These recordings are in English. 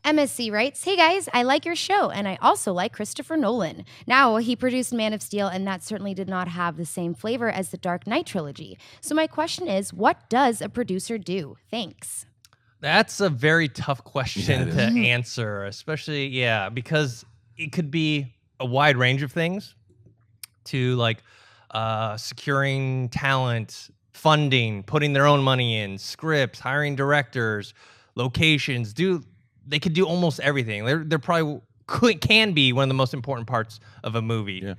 MSC writes, "Hey guys, I like your show, and I also like Christopher Nolan. Now, he produced Man of Steel, and that certainly did not have the same flavor as the Dark Knight trilogy. So my question is, what does a producer do? Thanks." That's a very tough question to answer, especially, because it could be a wide range of things to like securing talent, funding, putting their own money in, scripts, hiring directors, locations. They could do almost everything. They're probably can be one of the most important parts of a movie. Yeah.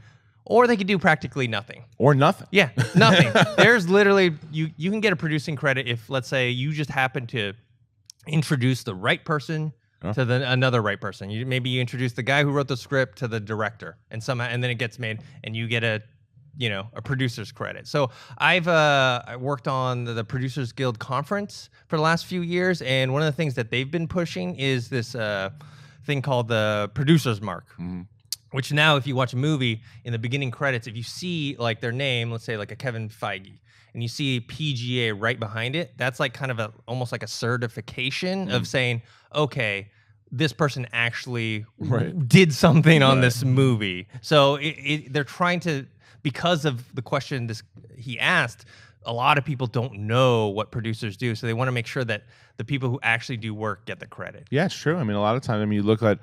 Or they could do practically nothing. Or nothing. Yeah, nothing. There's literally, you can get a producing credit if, let's say, you just happen to introduce the right person to another right person. Maybe you introduce the guy who wrote the script to the director, and then it gets made, and you get a producer's credit. So I've I worked on the Producers Guild conference for the last few years, and one of the things that they've been pushing is this thing called the producer's mark. Mm-hmm. Which now, if you watch a movie, in the beginning credits, if you see like their name, let's say like a Kevin Feige, and you see PGA right behind it, that's like kind of almost like a certification of saying, okay, this person actually did something on this movie. So they're trying to, because of the question he asked, a lot of people don't know what producers do, so they want to make sure that the people who actually do work get the credit. Yeah, it's true. I mean, a lot of times, you look at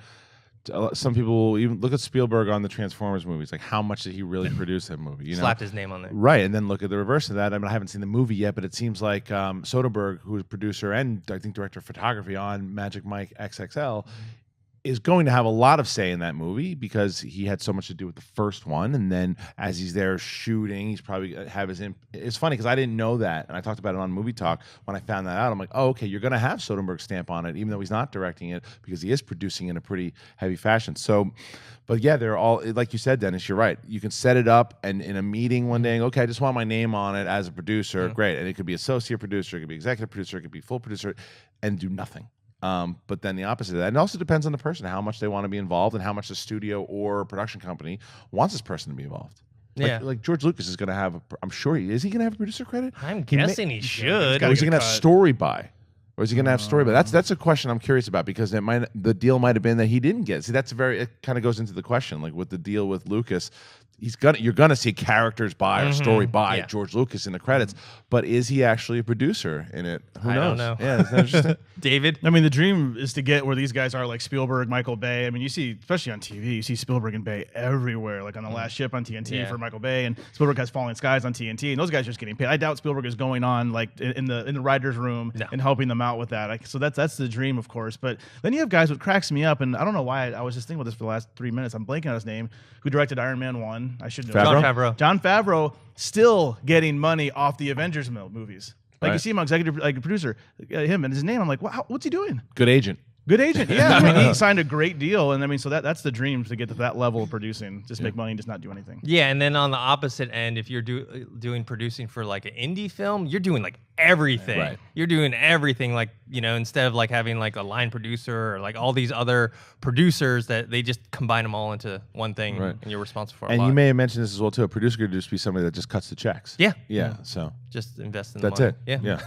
some people will even look at Spielberg on the Transformers movies, like how much did he really produce that movie? Slapped his name on there. Right, and then look at the reverse of that. I mean, I haven't seen the movie yet, but it seems like Soderbergh, who is producer and I think director of photography on Magic Mike XXL, is going to have a lot of say in that movie because he had so much to do with the first one. And then as he's there shooting, he's probably have his. It's funny because I didn't know that, and I talked about it on Movie Talk. When I found that out, I'm like, oh, okay, you're going to have Soderbergh's stamp on it, even though he's not directing it, because he is producing in a pretty heavy fashion. So, but yeah, they're all, like you said, Dennis, you're right. You can set it up and in a meeting one day, okay, I just want my name on it as a producer. Great. And it could be associate producer, it could be executive producer, it could be full producer, and do nothing. But then the opposite of that, and it also depends on the person, how much they want to be involved and how much the studio or production company wants this person to be involved. Like George Lucas is going to have, I'm sure is he going to have a producer credit? I'm guessing he should. Or is he going to have story by? Or is he going to have story by? That's a question I'm curious about, because the deal might have been that he didn't get. See, it kind of goes into the question, like with the deal with Lucas. You're gonna see characters by or story by George Lucas in the credits, but is he actually a producer in it? Who knows? I don't know. Yeah, isn't that interesting? David? I mean, the dream is to get where these guys are, like Spielberg, Michael Bay. I mean, you see, especially on TV, you see Spielberg and Bay everywhere, like on The Last Ship on TNT for Michael Bay, and Spielberg has Falling Skies on TNT, and those guys are just getting paid. I doubt Spielberg is going on like in the writer's room and helping them out with that. So that's the dream, of course. But then you have guys, what cracks me up, and I don't know why I was just thinking about this for the last 3 minutes. I'm blanking on his name, who directed Iron Man 1. I should know. Jon Favreau still getting money off the Avengers movies. Like you see him on executive, like producer, him and his name. I'm like, wow, what's he doing? Good agent. Good agent, yeah. I mean, he signed a great deal, and I mean, so that's the dream, to get to that level of producing, just make money and just not do anything. Yeah, and then on the opposite end, if you're doing producing for like an indie film, you're doing like everything. Right. You're doing everything, like, instead of like having like a line producer or like all these other producers that they just combine them all into one thing, and you're responsible for. And you may have mentioned this as well too. A producer could just be somebody that just cuts the checks. Yeah. Yeah. So just invest in the money. That's it. Yeah.